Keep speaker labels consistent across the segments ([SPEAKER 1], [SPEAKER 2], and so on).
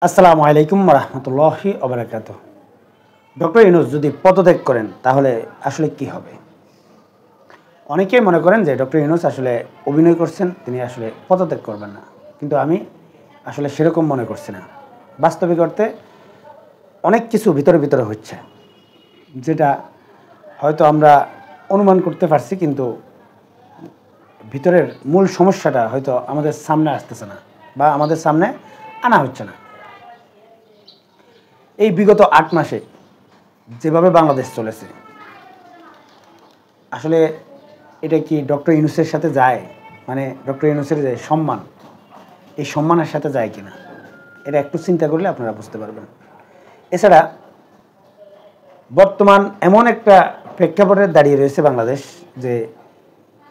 [SPEAKER 1] আসসালামু আলাইকুম রহমতুল্লাহি ওবারাকাতুহ। ডক্টর ইউনূস যদি পদত্যাগ করেন তাহলে আসলে কি হবে? অনেকেই মনে করেন যে ডক্টর ইউনূস আসলে অভিনয় করছেন, তিনি আসলে পদত্যাগ করবেন না, কিন্তু আমি আসলে সেরকম মনে করছি না। বাস্তবিক অর্থে অনেক কিছু ভিতরে ভিতরে হচ্ছে, যেটা হয়তো আমরা অনুমান করতে পারছি, কিন্তু ভিতরের মূল সমস্যাটা হয়তো আমাদের সামনে আসতেছে না বা আমাদের সামনে আনা হচ্ছে না। এই বিগত ৮ মাসে যেভাবে বাংলাদেশ চলেছে, আসলে এটা কি ডক্টর ইউনূসের সাথে যায়? মানে ডক্টর ইউনূসের যে সম্মান, এই সম্মানের সাথে যায় কিনা, এটা একটু চিন্তা করলে আপনারা বুঝতে পারবেন। এছাড়া বর্তমান এমন একটা প্রেক্ষাপটে দাঁড়িয়ে রয়েছে বাংলাদেশ, যে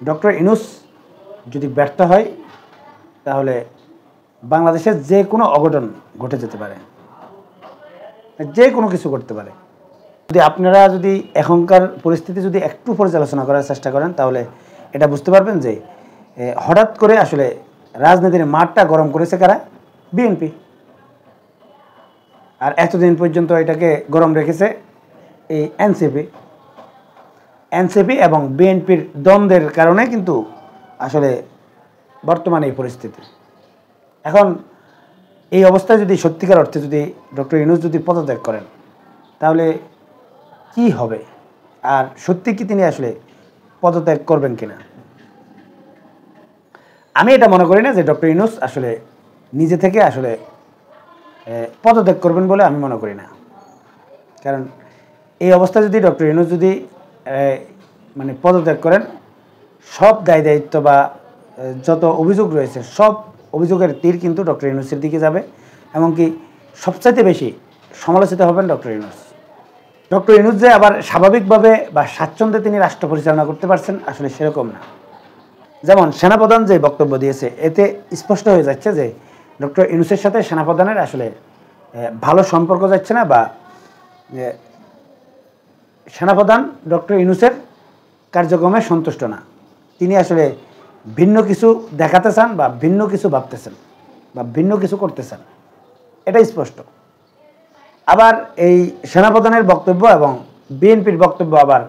[SPEAKER 1] ডক্টর ইউনূস যদি ব্যর্থ হয় তাহলে বাংলাদেশের যে কোনো অঘটন ঘটে যেতে পারে, যে কোনো কিছু করতে পারে। যদি আপনারা যদি এখনকার পরিস্থিতি যদি একটু পর্যালোচনা করার চেষ্টা করেন, তাহলে এটা বুঝতে পারবেন যে হঠাৎ করে আসলে রাজনীতির মাঠটা গরম করেছে কারা? বিএনপি। আর এতদিন পর্যন্ত এটাকে গরম রেখেছে এই এনসিপি এবং বিএনপির দ্বন্দ্বের কারণে কিন্তু আসলে বর্তমানে এই পরিস্থিতি। এখন এই অবস্থায় যদি সত্যিকার অর্থে যদি ডক্টর ইউনূস যদি পদত্যাগ করেন তাহলে কি হবে? আর সত্যি কি তিনি আসলে পদত্যাগ করবেন কিনা? আমি এটা মনে করি না যে ডক্টর ইউনূস আসলে নিজে থেকে আসলে পদত্যাগ করবেন বলে আমি মনে করি না। কারণ এই অবস্থায় যদি ডক্টর ইউনূস যদি মানে পদত্যাগ করেন, সব দায় দায়িত্ব বা যত অভিযোগ রয়েছে সব অভিযোগের তীর কিন্তু ডক্টর ইউনূসের দিকে যাবে, এমনকি সবচাইতে বেশি সমালোচিত হবেন ডক্টর ইউনূস। ডক্টর ইউনূস যে আবার স্বাভাবিকভাবে বা স্বাচ্ছন্দ্যে তিনি রাষ্ট্র পরিচালনা করতে পারছেন, আসলে সেরকম না। যেমন সেনাপ্রধান যে বক্তব্য দিয়েছে, এতে স্পষ্ট হয়ে যাচ্ছে যে ডক্টর ইউনূসের সাথে সেনাপ্রধানের আসলে ভালো সম্পর্ক যাচ্ছে না, বা সেনাপ্রধান ডক্টর ইউনূসের কার্যক্রমে সন্তুষ্ট না। তিনি আসলে ভিন্ন কিছু দেখাতে চান বা ভিন্ন কিছু ভাবতেছেন বা ভিন্ন কিছু করতেছেন, এটা স্পষ্ট। আবার এই সেনাপ্রধানের বক্তব্য এবং বিএনপির বক্তব্য আবার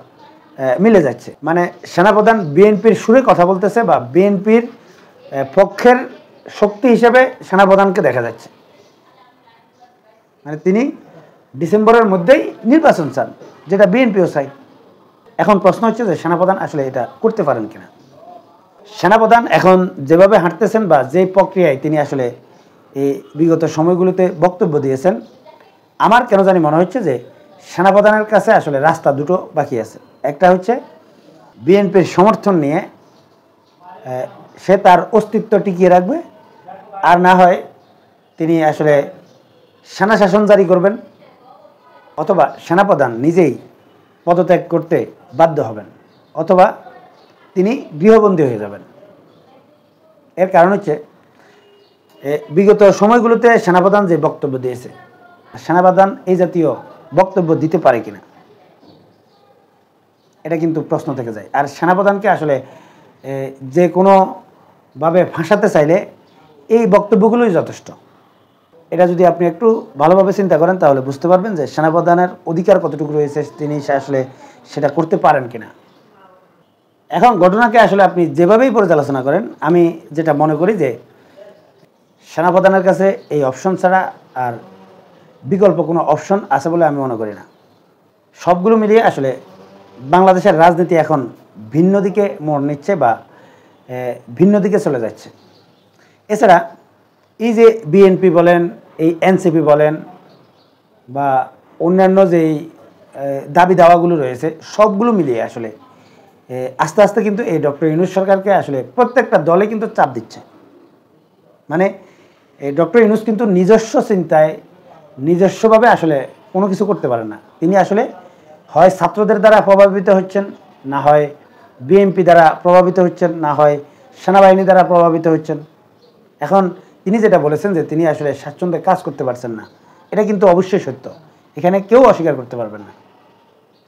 [SPEAKER 1] মিলে যাচ্ছে। মানে সেনাপ্রধান বিএনপির সুরে কথা বলতেছে বা বিএনপির পক্ষের শক্তি হিসেবে সেনাপ্রধানকে দেখা যাচ্ছে। মানে তিনি ডিসেম্বরের মধ্যেই নির্বাচন চান, যেটা বিএনপিও চাই। এখন প্রশ্ন হচ্ছে যে সেনাপ্রধান আসলে এটা করতে পারেন কিনা। সেনাপ্রধান এখন যেভাবে হাঁটতেছেন বা যে প্রক্রিয়ায় তিনি আসলে এই বিগত সময়গুলোতে বক্তব্য দিয়েছেন, আমার কেন জানি মনে হচ্ছে যে সেনাপ্রধানের কাছে আসলে রাস্তা দুটো বাকি আছে। একটা হচ্ছে বিএনপির সমর্থন নিয়ে সে তার অস্তিত্ব টিকিয়ে রাখবে, আর না হয় তিনি আসলে সেনা শাসন জারি করবেন, অথবা সেনাপ্রধান নিজেই পদত্যাগ করতে বাধ্য হবেন, অথবা তিনি গৃহবন্দী হয়ে যাবেন। এর কারণ হচ্ছে বিগত সময়গুলোতে সেনাপ্রধান যে বক্তব্য দিয়েছে, সেনাপ্রধান এই জাতীয় বক্তব্য দিতে পারে কিনা, এটা কিন্তু প্রশ্ন থেকে যায়। আর সেনাপ্রধানকে আসলে যে কোনোভাবে ফাঁসাতে চাইলে এই বক্তব্যগুলোই যথেষ্ট। এটা যদি আপনি একটু ভালোভাবে চিন্তা করেন তাহলে বুঝতে পারবেন যে সেনাপ্রধানের অধিকার কতটুকু রয়েছে, তিনি আসলে সেটা করতে পারেন কিনা। এখন ঘটনাকে আসলে আপনি যেভাবেই পর্যালোচনা করেন, আমি যেটা মনে করি যে সেনাপ্রধানের কাছে এই অপশন ছাড়া আর বিকল্প কোনো অপশন আছে বলে আমি মনে করি না। সবগুলো মিলিয়ে আসলে বাংলাদেশের রাজনীতি এখন ভিন্ন দিকে মোড় নিচ্ছে বা ভিন্ন দিকে চলে যাচ্ছে। এছাড়া এই যে বিএনপি বলেন, এই এনসিপি বলেন, বা অন্যান্য যেই দাবি দাওয়াগুলো রয়েছে, সবগুলো মিলিয়ে আসলে আস্তে আস্তে কিন্তু এই ডক্টর ইউনূস সরকারকে আসলে প্রত্যেকটা দলে কিন্তু চাপ দিচ্ছে। মানে এই ডক্টর ইউনূস কিন্তু নিজস্ব চিন্তায় নিজস্বভাবে আসলে কোনো কিছু করতে পারেন না। তিনি আসলে হয় ছাত্রদের দ্বারা প্রভাবিত হচ্ছেন, না হয় বিএনপি দ্বারা প্রভাবিত হচ্ছেন, না হয় সেনাবাহিনী দ্বারা প্রভাবিত হচ্ছেন। এখন তিনি যেটা বলেছেন যে তিনি আসলে স্বাচ্ছন্দ্যে কাজ করতে পারছেন না, এটা কিন্তু অবশ্যই সত্য। এখানে কেউ অস্বীকার করতে পারবেন না,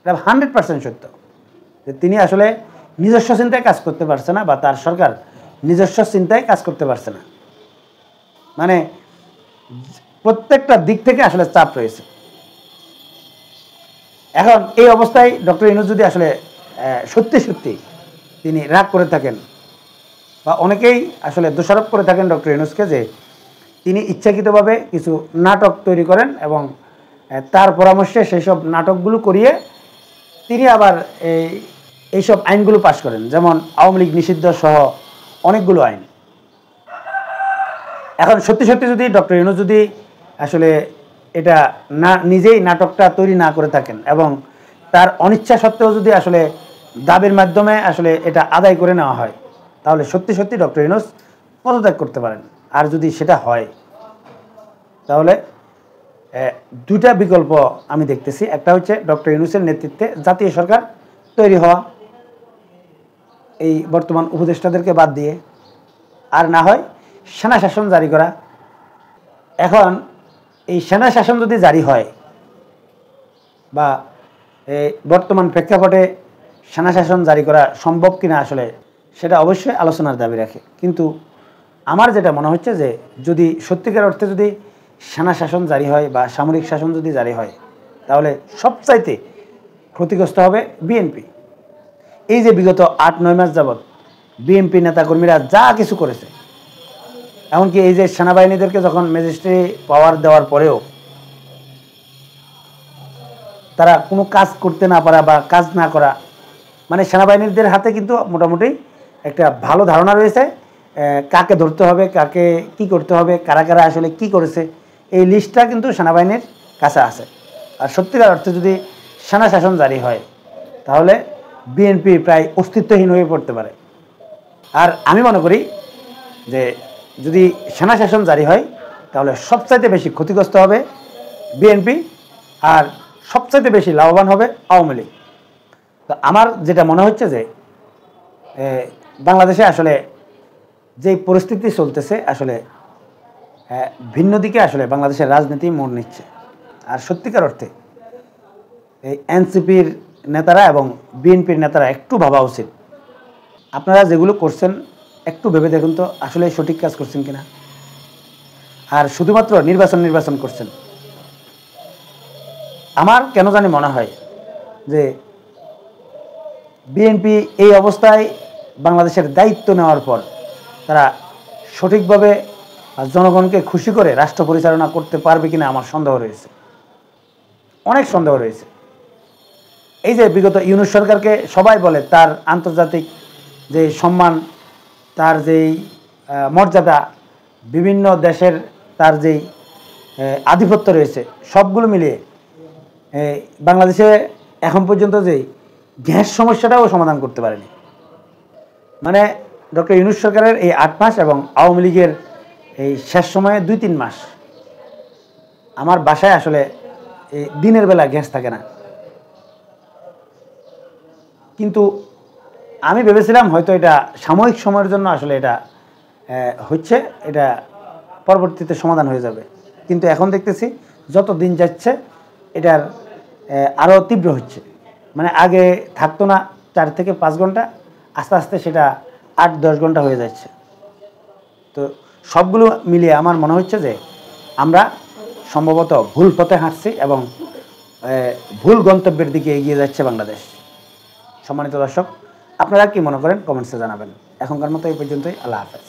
[SPEAKER 1] এটা 100% সত্য যে তিনি আসলে নিজস্ব চিন্তায় কাজ করতে পারছে না, বা তার সরকার নিজস্ব চিন্তায় কাজ করতে পারছে না। মানে প্রত্যেকটা দিক থেকে আসলে চাপ রয়েছে। এখন এই অবস্থায় ডক্টর ইউনূস যদি আসলে সত্যি সত্যি তিনি রাগ করে থাকেন, বা অনেকেই আসলে দোষারোপ করে থাকেন ডক্টর ইউনূসকে যে তিনি ইচ্ছাকৃতভাবে কিছু নাটক তৈরি করেন এবং তার পরামর্শে সেই সব নাটকগুলো করিয়ে তিনি আবার এইসব আইনগুলো পাশ করেন, যেমন আওয়ামী লীগ নিষিদ্ধ সহ অনেকগুলো আইন। এখন সত্যি সত্যি যদি ডক্টর ইউনূস যদি আসলে এটা না নিজেই নাটকটা তৈরি না করে থাকেন এবং তার অনিচ্ছা সত্ত্বেও যদি আসলে দাবির মাধ্যমে আসলে এটা আদায় করে নেওয়া হয়, তাহলে সত্যি সত্যি ডক্টর ইউনূস পদত্যাগ করতে পারেন। আর যদি সেটা হয় তাহলে দুটা বিকল্প আমি দেখতেছি। একটা হচ্ছে ডক্টর ইউনূসের নেতৃত্বে জাতীয় সরকার তৈরি হওয়া, এই বর্তমান উপদেষ্টাদেরকে বাদ দিয়ে, আর না হয় সেনা শাসন জারি করা। এখন এই সেনা শাসন যদি জারি হয় বা বর্তমান প্রেক্ষাপটে সেনা শাসন জারি করা সম্ভব কিনা আসলে সেটা অবশ্যই আলোচনার দাবি রাখে। কিন্তু আমার যেটা মনে হচ্ছে যে যদি সত্যিকার অর্থে যদি সেনা শাসন জারি হয় বা সামরিক শাসন যদি জারি হয়, তাহলে সবচাইতে ক্ষতিগ্রস্ত হবে বিএনপি। এই যে বিগত ৮-৯ মাস যাবৎ বিএনপি নেতাকর্মীরা যা কিছু করেছে, এমনকি এই যে সেনাবাহিনীদেরকে যখন ম্যাজিস্ট্রেট পাওয়ার দেওয়ার পরেও তারা কোনো কাজ করতে না পারা বা কাজ না করা, মানে সেনাবাহিনীদের হাতে কিন্তু মোটামুটি একটা ভালো ধারণা রয়েছে কাকে ধরতে হবে, কাকে কি করতে হবে, কারা কারা আসলে কি করেছে, এই লিস্টটা কিন্তু সেনাবাহিনীর কাছে আছে। আর সত্যিকার অর্থে যদি সেনা শাসন জারি হয় তাহলে বিএনপি প্রায় অস্তিত্বহীন হয়ে পড়তে পারে। আর আমি মনে করি যে যদি সেনা শাসন জারি হয় তাহলে সবচাইতে বেশি ক্ষতিগ্রস্ত হবে বিএনপি, আর সবচাইতে বেশি লাভবান হবে আওয়ামী লীগ। তো আমার যেটা মনে হচ্ছে যে বাংলাদেশে আসলে যেই পরিস্থিতি চলতেছে, আসলে ভিন্ন দিকে আসলে বাংলাদেশের রাজনীতি মোড় নিচ্ছে। আর সত্যিকার অর্থে এই এনসিপির নেতারা এবং বিএনপির নেতারা একটু ভাবা উচিত, আপনারা যেগুলো করছেন একটু ভেবে দেখুন তো আসলে সঠিক কাজ করছেন কিনা। আর শুধুমাত্র নির্বাচন করছেন। আমার কেন জানি মনে হয় যে বিএনপি এই অবস্থায় বাংলাদেশের দায়িত্ব নেওয়ার পর তারা সঠিকভাবে জনগণকে খুশি করে রাষ্ট্র পরিচালনা করতে পারবে কিনা আমার সন্দেহ রয়েছে, অনেক সন্দেহ রয়েছে। এই যে বিগত ইউনূস সরকারকে সবাই বলে তার আন্তর্জাতিক যে সম্মান, তার যেই মর্যাদা, বিভিন্ন দেশের তার যেই আধিপত্য রয়েছে, সবগুলো মিলিয়ে বাংলাদেশে এখন পর্যন্ত যেই গ্যাস সমস্যাটাও সমাধান করতে পারেনি। মানে ডক্টর ইউনূস সরকারের এই ৮ মাস এবং আওয়ামী লীগের এই শেষ সময়ে ২-৩ মাস আমার বাসায় আসলে এই দিনের বেলা গ্যাস থাকে না। কিন্তু আমি ভেবেছিলাম হয়তো এটা সাময়িক সময়ের জন্য আসলে এটা হচ্ছে, এটা পরবর্তীতে সমাধান হয়ে যাবে। কিন্তু এখন দেখতেছি যত দিন যাচ্ছে এটার আরও তীব্র হচ্ছে। মানে আগে থাকতো না ৪ থেকে ৫ ঘন্টা, আস্তে আস্তে সেটা ৮-১০ ঘন্টা হয়ে যাচ্ছে। তো সবগুলো মিলিয়ে আমার মনে হচ্ছে যে আমরা সম্ভবত ভুল পথে হাঁটছি এবং ভুল গন্তব্যের দিকে এগিয়ে যাচ্ছে বাংলাদেশ। সম্মানিত দর্শক, আপনারা কি মনে করেন কমেন্টসে জানাবেন। এখনকার মতো এই পর্যন্তই। আল্লাহ হাফেজ।